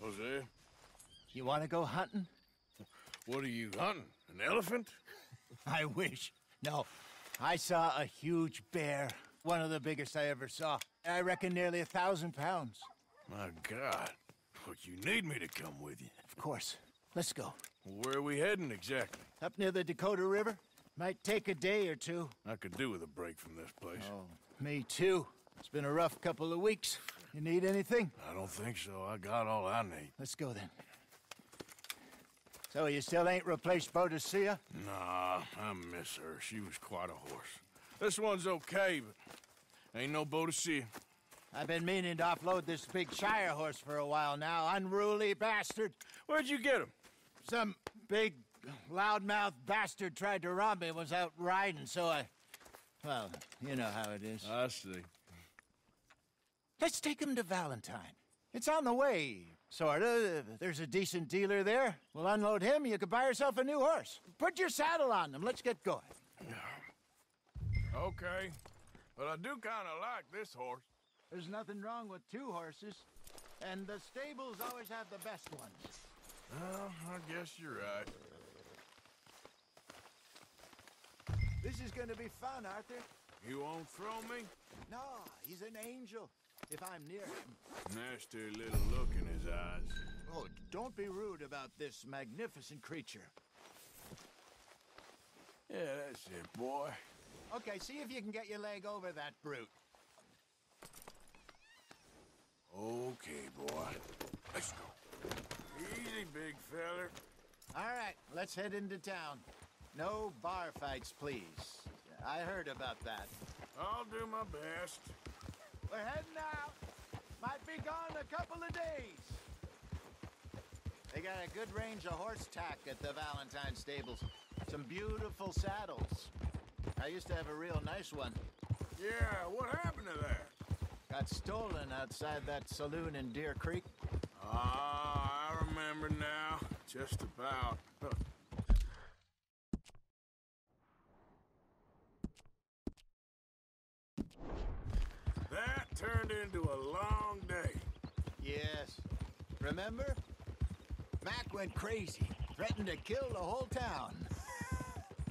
Jose, You want to go hunting? what are you hunting? An elephant? I wish. No, I saw a huge bear. One of the biggest I ever saw. I reckon nearly 1,000 pounds. My God. Look, you need me to come with you. Of course. Let's go. Where are we heading exactly? Up near the Dakota River? Might take a day or two. I could do with a break from this place. Oh, me too. It's been a rough couple of weeks. You need anything? I don't think so. I got all I need. Let's go then. So you still ain't replaced Boadicea? Nah, I miss her. She was quite a horse. This one's okay, but ain't no Boadicea. I've been meaning to offload this big Shire horse for a while now. Unruly bastard. Where'd you get him? Some big, loudmouth bastard tried to rob me and was out riding, so I... Well, you know how it is. I see. Let's take him to Valentine. It's on the way, sorta. There's a decent dealer there. We'll unload him, you could buy yourself a new horse. Put your saddle on them, let's get going. Okay, but I do kind of like this horse. There's nothing wrong with two horses, and the stables always have the best ones. Well, I guess you're right. This is gonna be fun, Arthur. You won't throw me? No, he's an angel, if I'm near him. Nasty little look in his eyes. Oh, don't be rude about this magnificent creature. Yeah, that's it, boy. Okay, see if you can get your leg over that brute. Okay, boy. Let's go. Easy, big feller. All right, let's head into town. No bar fights, please. I heard about that. I'll do my best. We're heading out. Might be gone a couple of days. They got a good range of horse tack at the Valentine stables. Some beautiful saddles. I used to have a real nice one. Yeah, what happened to that? Got stolen outside that saloon in Deer Creek. Ah, I remember now. Just about. That turned into a long day. Yes. Remember? Mac went crazy, threatened to kill the whole town.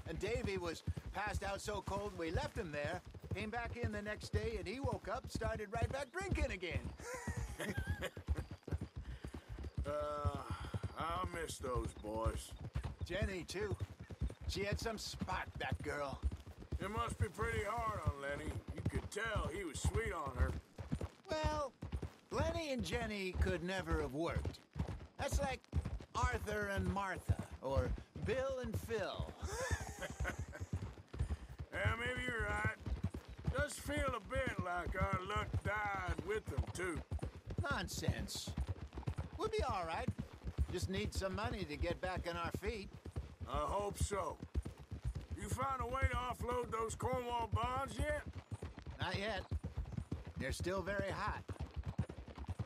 And Davy was passed out so cold we left him there, came back in the next day, and he woke up, started right back drinking again. I'll miss those boys. Jenny, too. She had some spark, that girl. It must be pretty hard on Lenny. You could tell he was sweet on her. Well, Lenny and Jenny could never have worked. That's like Arthur and Martha, or Bill and Phil. Yeah, maybe you're right. Does feel a bit like our luck died with them, too. Nonsense. We'll be all right. Just need some money to get back on our feet. I hope so. You found a way to offload those Cornwall bonds yet? Not yet. They're still very hot.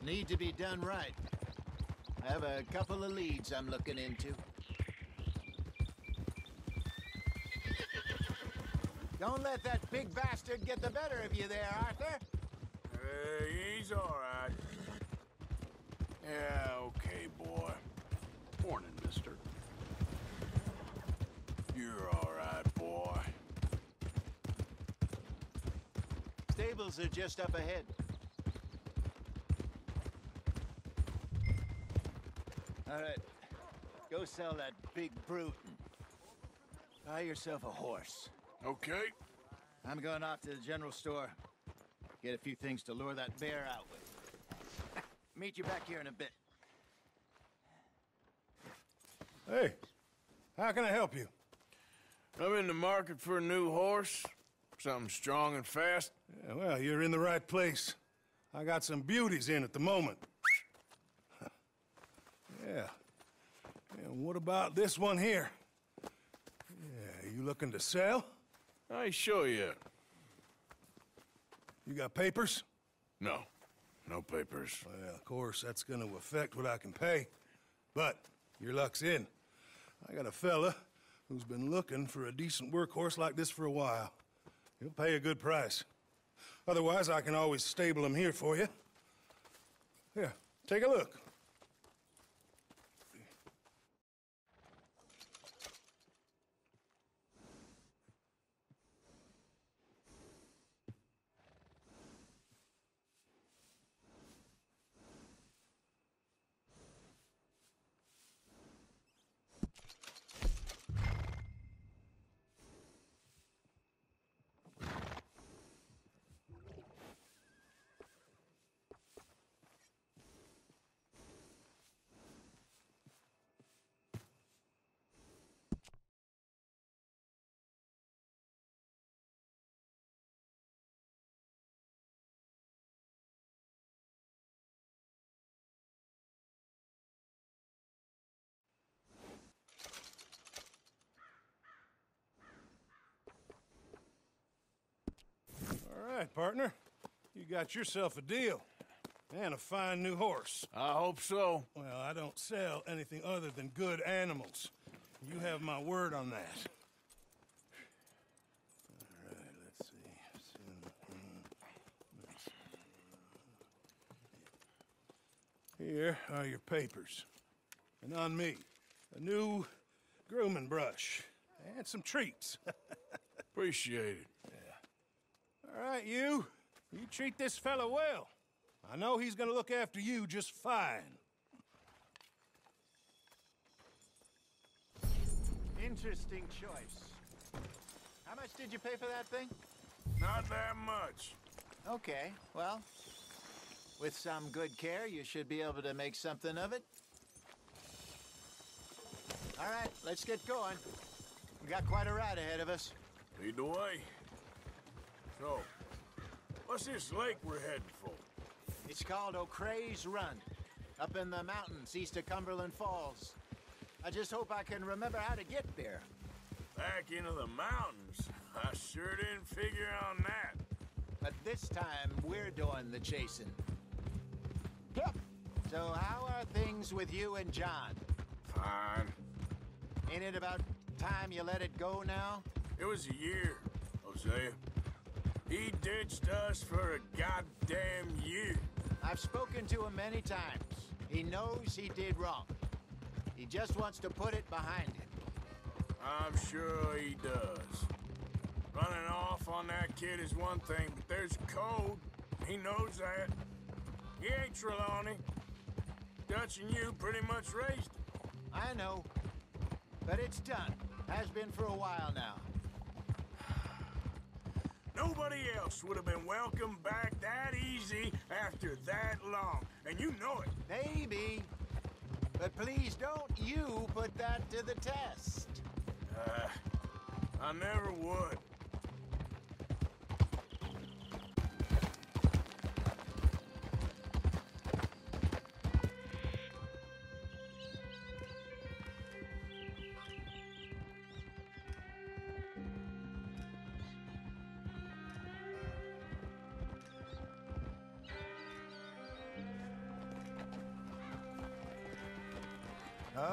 Need to be done right. I have a couple of leads I'm looking into. Don't let that big bastard get the better of you there, Arthur. He's all right. Yeah, okay, boy. Morning, mister. You're all right, boy. Stables are just up ahead. All right. Go sell that big brute and buy yourself a horse. Okay. I'm going off to the general store. Get a few things to lure that bear out with. Meet you back here in a bit. Hey, how can I help you? I'm in the market for a new horse. Something strong and fast. Yeah, well, you're in the right place. I got some beauties in at the moment. Yeah. And what about this one here? Yeah, you looking to sell? I ain't sure yet. You got papers? No. No papers. Well, of course, that's gonna affect what I can pay. But your luck's in. I got a fella who's been looking for a decent workhorse like this for a while. He'll pay a good price. Otherwise, I can always stable him here for you. Here, take a look. right, partner. You got yourself a deal. And a fine new horse. I hope so. Well, I don't sell anything other than good animals. You have my word on that. All right, let's see. Here are your papers. And on me, a new grooming brush. And some treats. Appreciate it. All right, you treat this fella well. I know he's gonna look after you just fine. Interesting choice. How much did you pay for that thing? Not that much. Okay, well, with some good care, you should be able to make something of it. All right, let's get going. We got quite a ride ahead of us. Lead the way. So, what's this lake we're heading for? It's called O'Creagh's Run, up in the mountains east of Cumberland Falls. I just hope I can remember how to get there. Back into the mountains? I sure didn't figure on that. But this time, we're doing the chasing. Yep. So how are things with you and John? Fine. Ain't it about time you let it go now? It was a year, Hosea. He ditched us for a goddamn year. I've spoken to him many times. He knows he did wrong. He just wants to put it behind him. I'm sure he does. Running off on that kid is one thing, but there's code. He knows that. He ain't Trelawney. Dutch and you pretty much raised him. I know. But it's done. Has been for a while now. Nobody else would have been welcomed back that easy after that long. And you know it. Maybe. But please don't you put that to the test. I never would.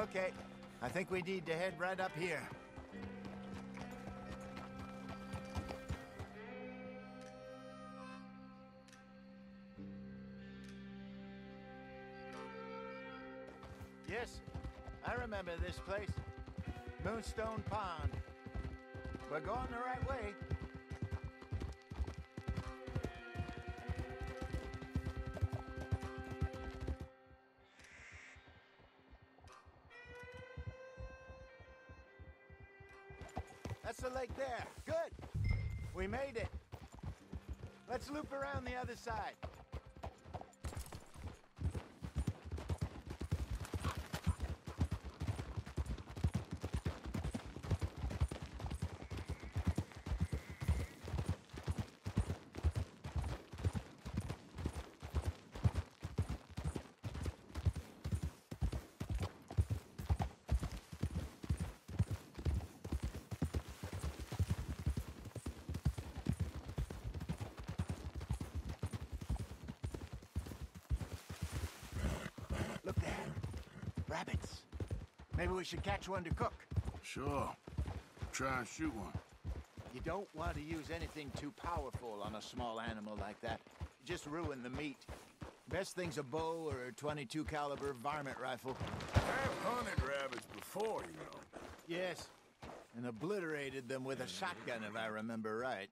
Okay. I think we need to head right up here. Yes, I remember this place. Moonstone Pond. We're going the right way. That's the lake there. Good. We made it. Let's loop around the other side. Look there. Rabbits. Maybe we should catch one to cook. Sure. Try and shoot one. You don't want to use anything too powerful on a small animal like that. Just ruin the meat. Best thing's a bow or a .22 caliber varmint rifle. I've hunted rabbits before, you know. Yes. And obliterated them with a shotgun, if I remember right.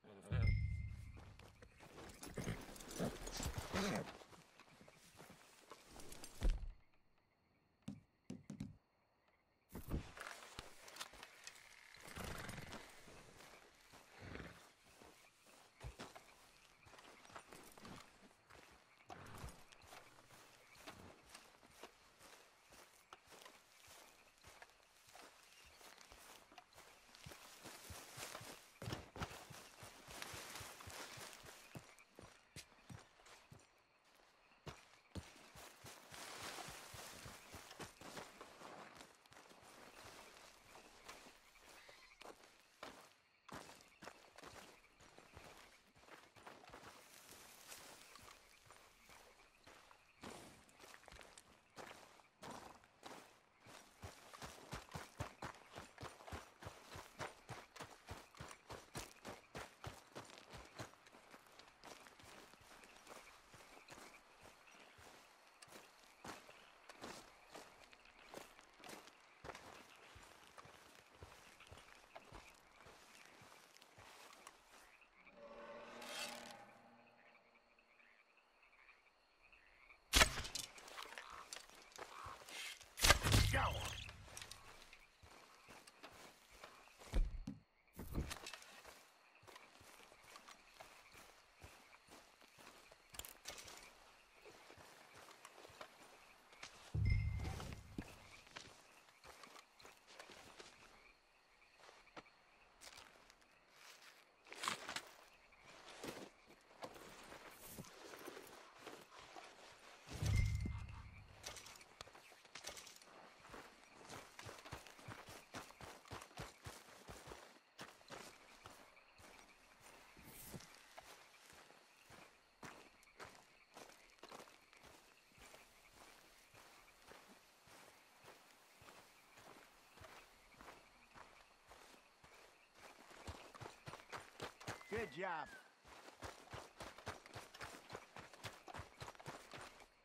Good job.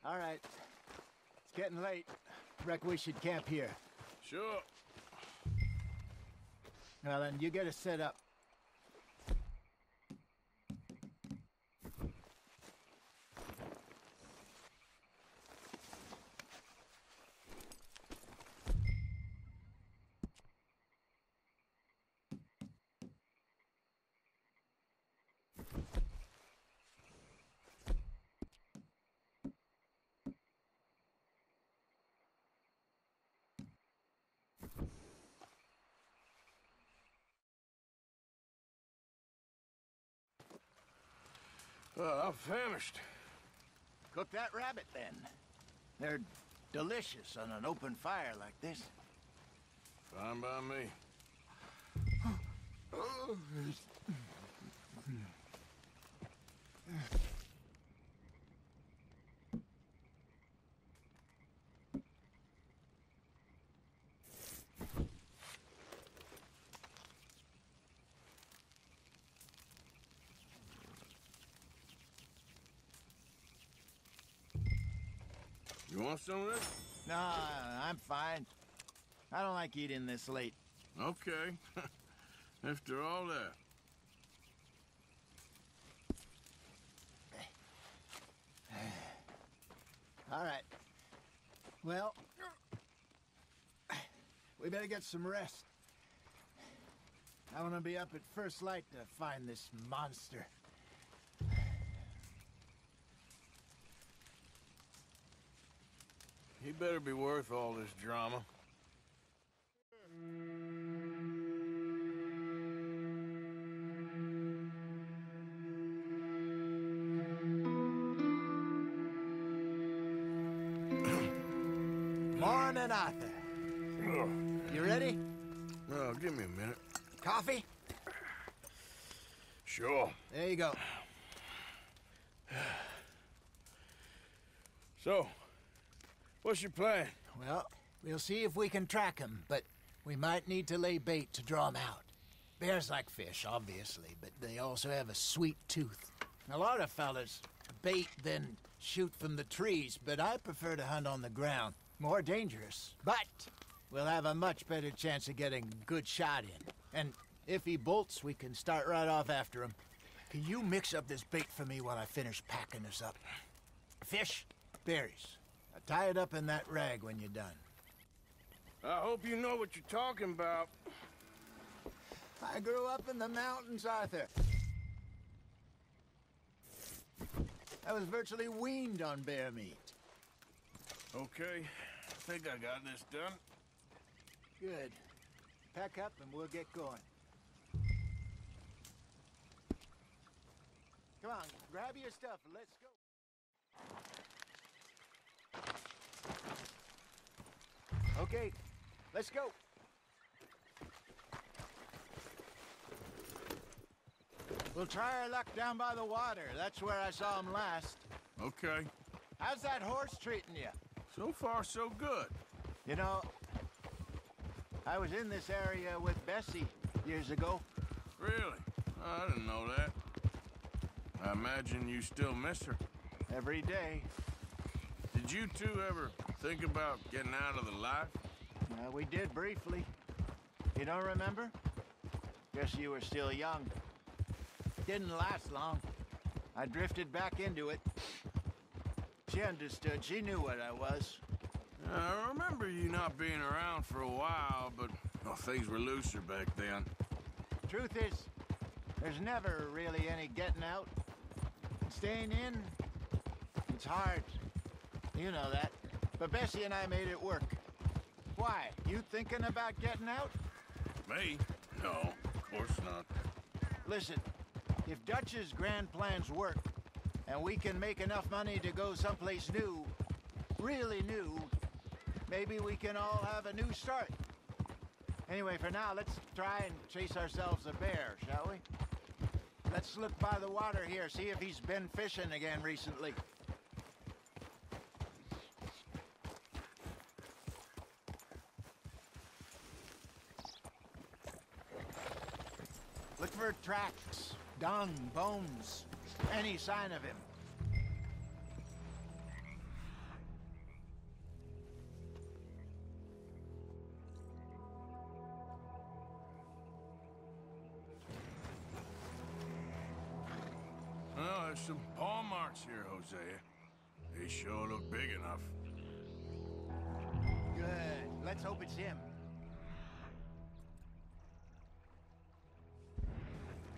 All right. It's getting late. Reckon we should camp here. Sure. Well, then, you get us set up. Well, I'm famished. Cook that rabbit, then. They're delicious on an open fire like this. Fine by me. You want some of this? No, I'm fine. I don't like eating this late. Okay. After all that. All right. Well, we better get some rest. I want to be up at first light to find this monster. He better be worth all this drama. Morning, Arthur. You ready? Well, give me a minute. Coffee? Sure. There you go. So, what's your plan? Well, we'll see if we can track him, but we might need to lay bait to draw him out. Bears like fish, obviously, but they also have a sweet tooth. A lot of fellas bait, then shoot from the trees, but I prefer to hunt on the ground. More dangerous, but we'll have a much better chance of getting a good shot in. And if he bolts, we can start right off after him. Can you mix up this bait for me while I finish packing this up? Fish, berries. Now tie it up in that rag when you're done. I hope you know what you're talking about. I grew up in the mountains, Arthur. I was virtually weaned on bear meat. Okay, I think I got this done. Good. Pack up and we'll get going. Come on, grab your stuff and let's go. Okay, let's go. We'll try our luck down by the water. That's where I saw him last. Okay. How's that horse treating you? So far, so good. You know, I was in this area with Bessie years ago. Really? I didn't know that. I imagine you still miss her. Every day. Did you two ever think about getting out of the life? We did briefly. You don't remember? Guess you were still young. Didn't last long. I drifted back into it. She understood. She knew what I was. I remember you not being around for a while, but well, things were looser back then. Truth is, there's never really any getting out. Staying in, it's hard. You know that. But Bessie and I made it work. Why? You thinking about getting out? Me? No, of course not. Listen, if Dutch's grand plans work, and we can make enough money to go someplace new, really new, maybe we can all have a new start. Anyway, for now, let's try and chase ourselves a bear, shall we? Let's look by the water here, see if he's been fishing again recently. Look for tracks. Dung, bones, any sign of him. Well, there's some paw marks here, Hosea. They sure look big enough. Good. Let's hope it's him.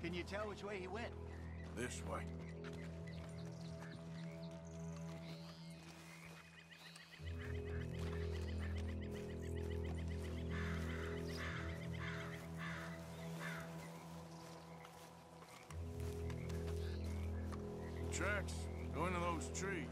Can you tell which way he went? This way. Tracks go into those trees.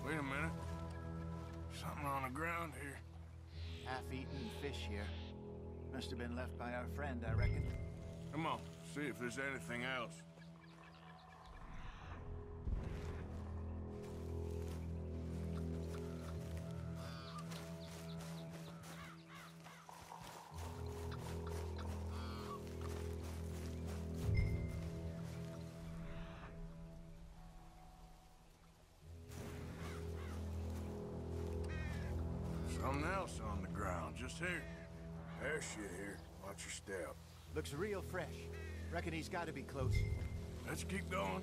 Wait a minute. Something on the ground here. Half-eaten fish here. Must have been left by our friend, I reckon. Come on, see if there's anything else. Something else on the ground, just here. There's shit here. Watch your step. Looks real fresh. Reckon he's got to be close. Let's keep going.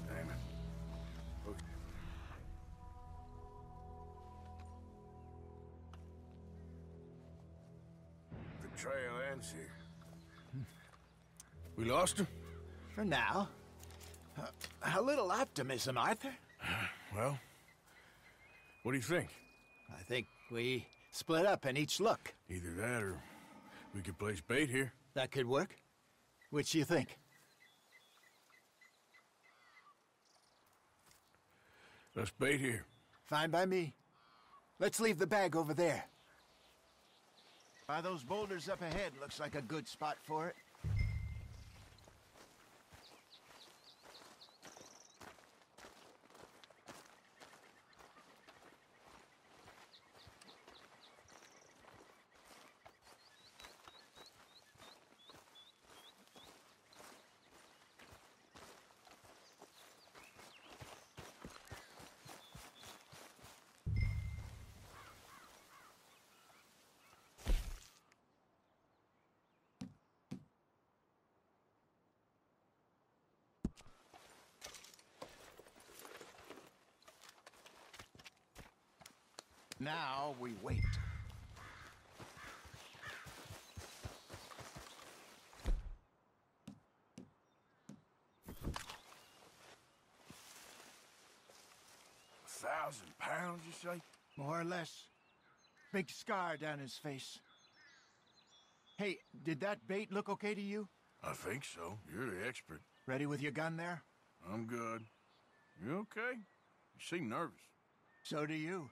Damn it. Look. The trail ends here. We lost him? For now. A little optimism, Arthur. Well, what do you think? I think we split up and each look. Either that or we could place bait here. That could work. Which you think? Let's bait here. Fine by me. Let's leave the bag over there. By those boulders up ahead, looks like a good spot for it. Now we wait. £1,000, you say? More or less. Big scar down his face. Hey, did that bait look okay to you? I think so. You're the expert. Ready with your gun there? I'm good. You okay? You seem nervous. So do you.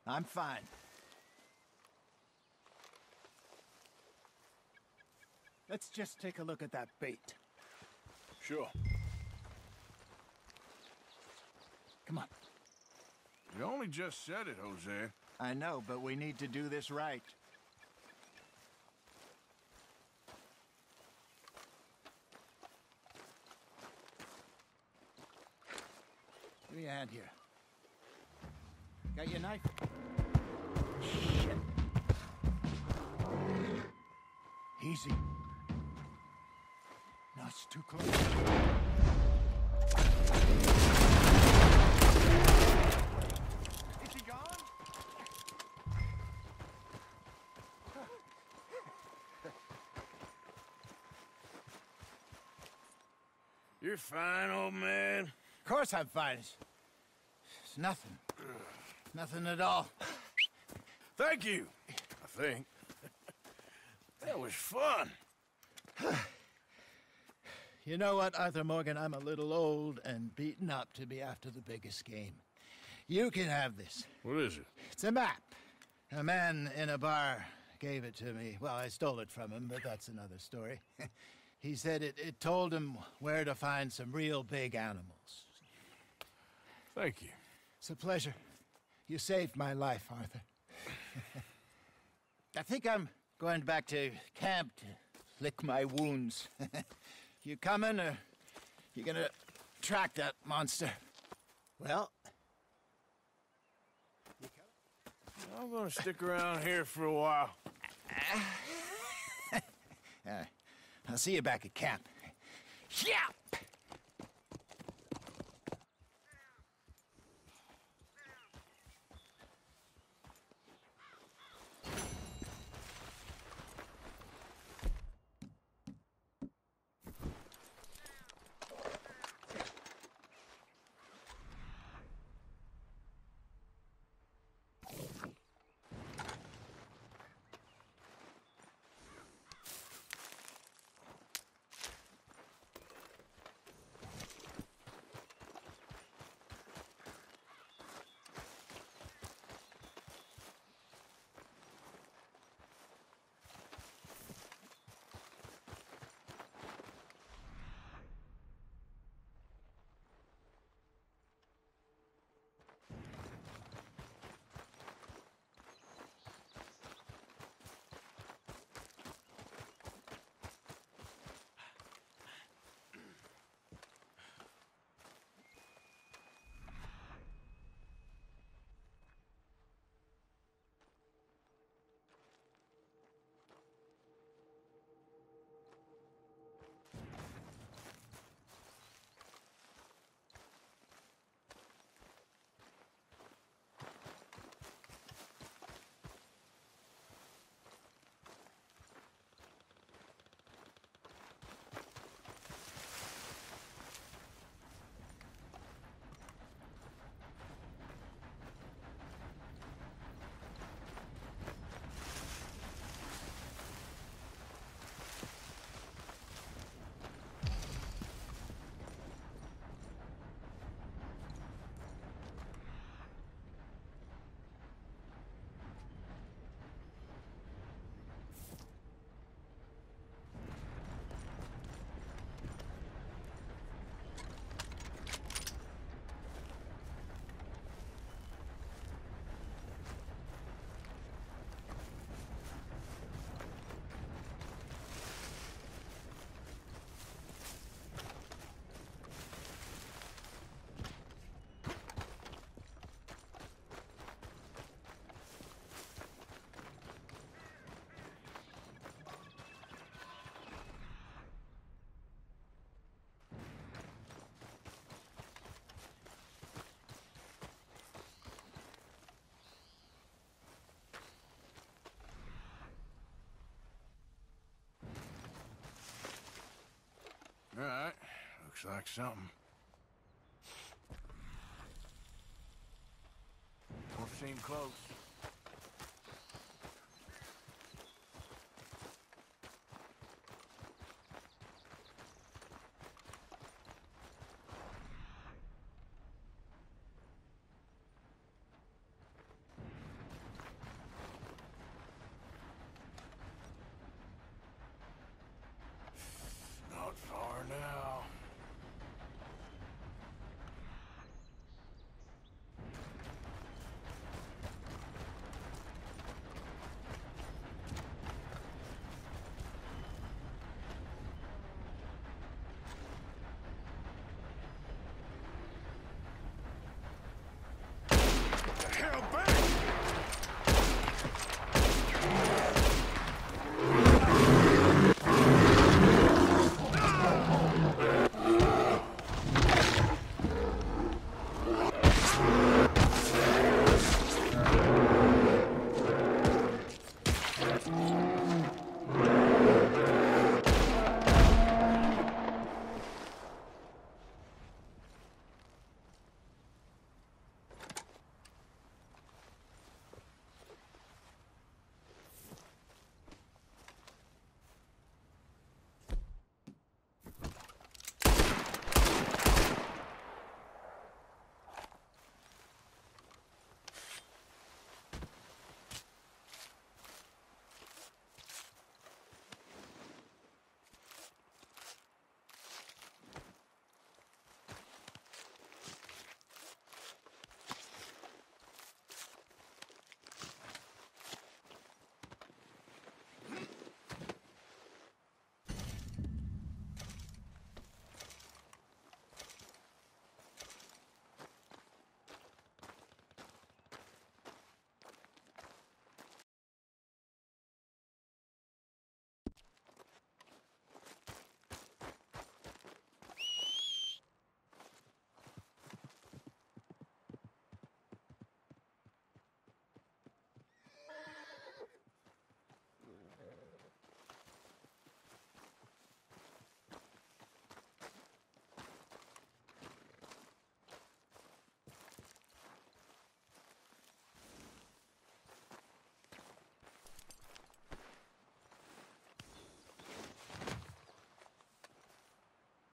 I'm fine. Let's just take a look at that bait. Sure. Come on. You only just said it, Hosea. I know, but we need to do this right. Give me a hand here. Got your knife? Shit. Easy. No, it's too close. Is he gone? You're fine, old man. Of course I'm fine. It's nothing. Nothing at all. Thank you, I think. That was fun. You know what, Arthur Morgan? I'm a little old and beaten up to be after the biggest game. You can have this. What is it? It's a map. A man in a bar gave it to me. Well, I stole it from him, but that's another story. He said it told him where to find some real big animals. Thank you. It's a pleasure. You saved my life, Arthur. I think I'm going back to camp to lick my wounds. You coming, or you gonna track that monster? Well... I'm gonna stick around here for a while. I'll see you back at camp. Yeah! All right, looks like something. 14 close.